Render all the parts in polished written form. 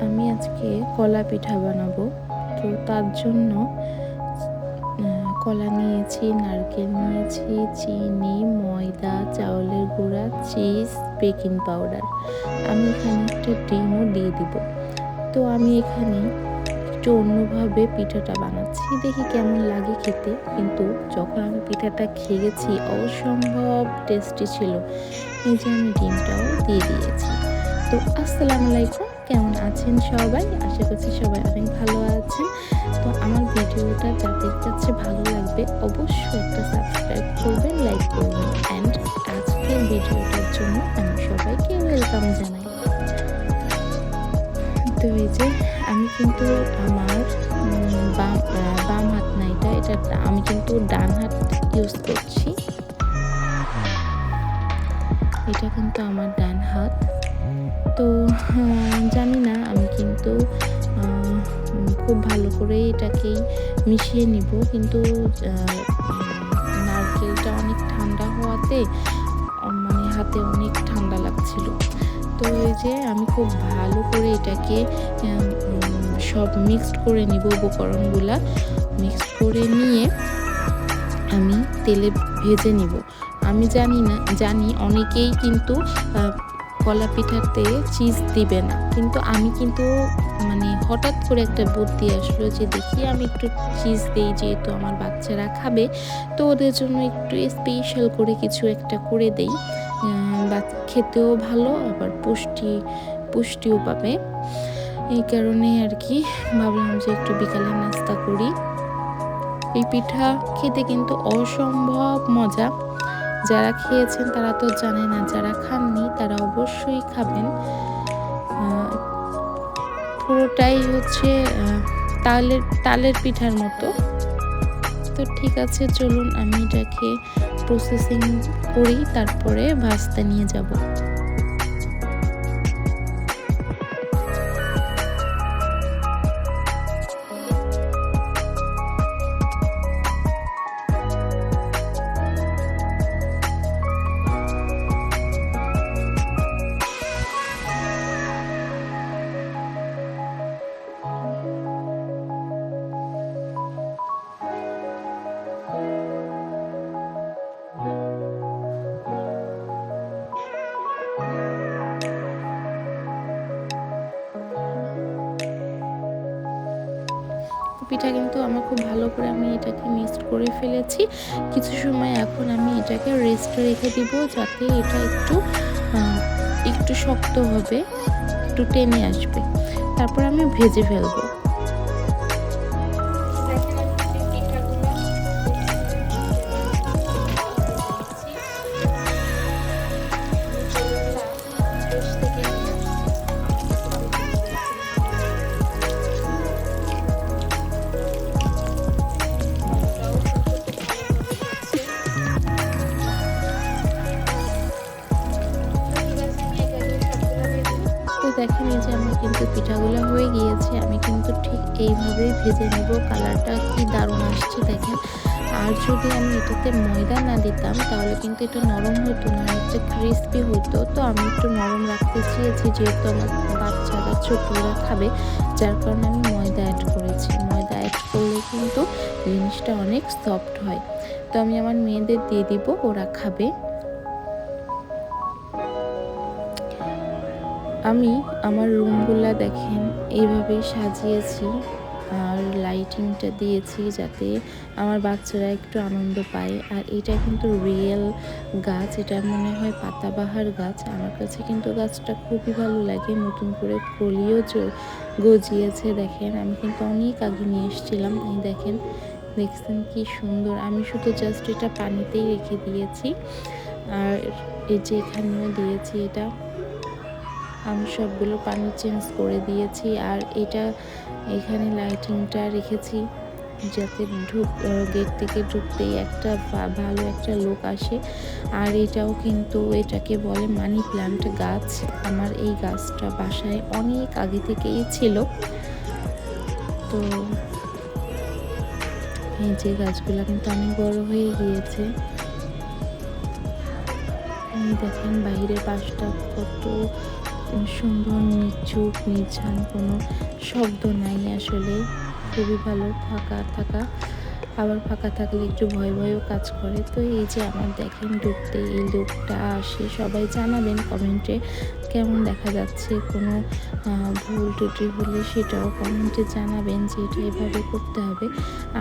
আমি আজকে কলা পিঠা বানাবো। তো তার জন্য কলা নিয়েছি, নারকেল নিয়েছি, চিনি, ময়দা, চাউলের গুঁড়া, চিজ, বেকিং পাউডার। আমি এখানে একটা ডিমও দিয়ে দিব। তো আমি এখানে একটু অন্যভাবে পিঠাটা বানাচ্ছি, দেখি কেমন লাগে খেতে। কিন্তু যখন আমি পিঠাটা খেয়েছি অসম্ভব টেস্টি ছিল। এই যে আমি ডিমটাও দিয়ে দিয়েছি। তো আসসালামু আলাইকুম, কেমন আছেন সবাই? আশা করছি সবাই অনেক ভালো আছেন। তো আমার ভিডিওটা যাদের কাছে ভালো লাগবে অবশ্যই একটা সাবস্ক্রাইব করবেন, লাইক করবেন। অ্যান্ড আজকের ভিডিওটার জন্য আমি সবাইকে ওয়েলকাম জানাই। তো এই যে আমি কিন্তু আমার বাম হাত না, এটা আমি কিন্তু ডান হাত ইউজ করছি। এটা কিন্তু আমার ডান হাত। তো জানি না, আমি কিন্তু খুব ভালো করে এটাকেই মিশিয়ে নিব। কিন্তু নারকেলটা অনেক ঠান্ডা হওয়াতে মানে হাতে অনেক ঠান্ডা লাগছিল। তো এই যে আমি খুব ভালো করে এটাকে সব মিক্সড করে নিব। উপকরণগুলা মিক্সড করে নিয়ে আমি তেলে ভেজে নিব। আমি জানি অনেকেই কিন্তু কলা পিঠাতে চিজ দিবে না, কিন্তু আমি কিন্তু মানে হঠাৎ করে একটা বুদ্ধি আসলো যে দেখি আমি একটু চিজ দিই, যেহেতু আমার বাচ্চারা খাবে। তো ওদের জন্য একটু স্পেশাল করে কিছু একটা করে দেই, বা খেতেও ভালো, আবার পুষ্টিও পাবে। এই কারণে আর কি ভাবলাম যে একটু বিকালে নাস্তা করি। এই পিঠা খেতে কিন্তু অসম্ভব মজা। যারা খেয়েছেন তারা তো জানে না, যারা খাননি তারা অবশ্যই খাবেন। পুরোটাই হচ্ছে তালের পিঠার মতো। তো ঠিক আছে, চলুন আমি এটাকে প্রসেসিং করি, তারপরে ভাজতে নিয়ে যাব। পিঠা কিন্তু আমার খুব ভালো করে আমি এটাকে মিক্সড করে ফেলেছি। কিছু সময় এখন আমি এটাকে রেস্টে রেখে দিব, যাতে এটা একটু শক্ত হবে, একটু টেনে আসবে। তারপর আমি ভেজে ফেলবো। দেখেন, এই যে আমার কিন্তু পিঠাগুলো হয়ে গিয়েছে। আমি কিন্তু ঠিক এইভাবেই ভেজে নেব। কালারটা কি দারুণ আসছে দেখেন। আর যদি আমি এটাতে ময়দা না দিতাম তাহলে কিন্তু এটা নরম হতো না, একটা ক্রিস্পি হতো। তো আমি একটু নরম রাখতে চেয়েছি, যেহেতু আমার বাচ্চারা ছোটরা খাবে, যার কারণে আমি ময়দা অ্যাড করেছি। ময়দা অ্যাড করলে কিন্তু জিনিসটা অনেক সফট হয়। তো আমি আমার মেয়েদের দিয়ে দিব, ওরা খাবে। আমি আমার রুমগুলা দেখেন এইভাবেই সাজিয়েছি, আর লাইটিংটা দিয়েছি যাতে আমার বাচ্চারা একটু আনন্দ পায়। আর এটা কিন্তু রিয়েল গাছ, এটা মনে হয় পাতাবাহার গাছ। আমার কাছে কিন্তু গাছটা খুবই ভালো লাগে। নতুন করে কলিও গজিয়েছে দেখেন। আমি কিন্তু অনেক আগে নিয়ে এসেছিলাম। এই দেখেন, দেখছেন কি সুন্দর। আমি শুধু জাস্ট এটা পানিতেই রেখে দিয়েছি। আর এই যে এখানেও দিয়েছি, এটা আমি সবগুলো পানি চেঞ্জ করে দিয়েছি। আর এখানে লাইটিংটা রেখেছি যাতে গেট থেকে ঢুকতেই একটা ভালো একটা লুক আসে। আর এটাকে বলে মানি প্ল্যান্ট গাছ। আমার এই গাছটা বাসায় অনেক আগে থেকেই ছিল। তো এই যে গাছগুলো কিন্তু অনেক বড় হয়ে গিয়েছে। দেখেন বাইরের পাশটা কত সুন্দর, নিচুপ নির্জন, কোনো শব্দ নাই আসলে। খুবই ভালো থাকা, আবার ফাঁকা থাকলে একটু ভয় ভয়ও কাজ করে। তো এই যে আমার দেখেন ঢুকতে এই লোকটা আসে, সবাই জানাবেন কমেন্টে কেমন দেখা যাচ্ছে। কোনো ভুল ত্রুটি হলে সেটাও কমেন্টে জানাবেন যে এটা এভাবে করতে হবে।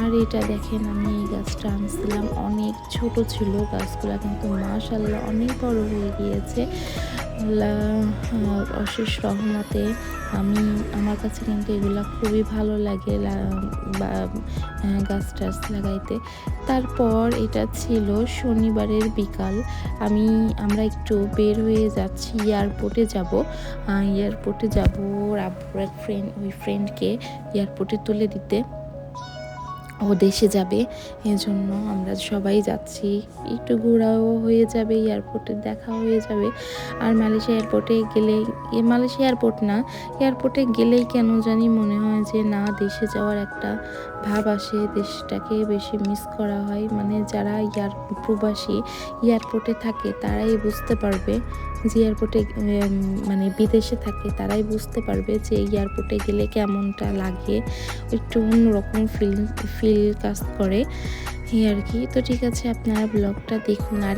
আর এটা দেখেন আমি এই গাছটা আনছিলাম, অনেক ছোট ছিল গাছগুলা, কিন্তু মাশাআল্লাহ অনেক বড় হয়ে গিয়েছে। অশেষ রহমতে আমার কাছে কিন্তু এগুলা খুবই ভালো লাগে গাছ টাছ লাগাইতে। তারপর এটা ছিল শনিবারের বিকাল, আমরা একটু বের হয়ে যাচ্ছি, এয়ারপোর্টে যাব। ওর আব্বুর এক ফ্রেন্ডকে এয়ারপোর্টে তুলে দিতে, ও দেশে যাবে, এজন্য আমরা সবাই যাচ্ছি। একটু ঘোরাও হয়ে যাবে, এয়ারপোর্টে দেখা হয়ে যাবে। আর মালয়েশিয়া এয়ারপোর্টে গেলেই, মালয়েশিয়া এয়ারপোর্ট না, এয়ারপোর্টে গেলেই কেন জানি মনে হয় যে না, দেশে যাওয়ার একটা ভাব আসে, দেশটাকে বেশি মিস করা হয়। মানে যারা প্রবাসী এয়ারপোর্টে থাকে তারাই বুঝতে পারবে, যে এয়ারপোর্টে মানে বিদেশে থাকে তারাই বুঝতে পারবে যে এয়ারপোর্টে গেলে কেমনটা লাগে, একটু অন্যরকম ফিল কাজ করে এই আর কি। তো ঠিক আছে, আপনারা ব্লগটা দেখুন। আর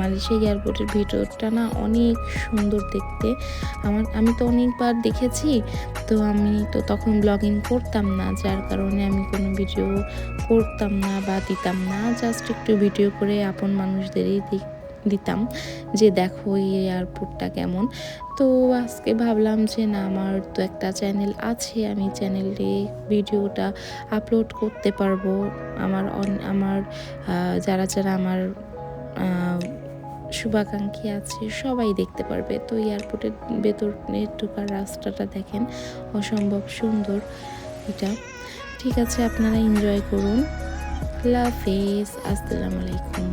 মালয়েশিয়া এয়ারপোর্টের ভিতরটা না অনেক সুন্দর দেখতে। আমি তো অনেকবার দেখেছি, তো আমি তো তখন ব্লগিং করতাম না, যার কারণে আমি কোনো ভিডিও করতাম না বা দিতাম না, জাস্ট একটু ভিডিও করে আপন মানুষদেরই দিতাম যে দেখো এই এয়ারপোর্টটা কেমন। তো আজকে ভাবলাম যে না, আমার তো একটা চ্যানেল আছে, আমি চ্যানেলে ভিডিওটা আপলোড করতে পারবো। আমার যারা আমার শুভাকাঙ্ক্ষী আছে সবাই দেখতে পারবে। তো এয়ারপোর্টের ভেতরে ঢোকার রাস্তাটা দেখেন, অসম্ভব সুন্দর এটা। ঠিক আছে, আপনারা এনজয় করুন। আল্লাহ হাফেজ, আসসালামু আলাইকুম।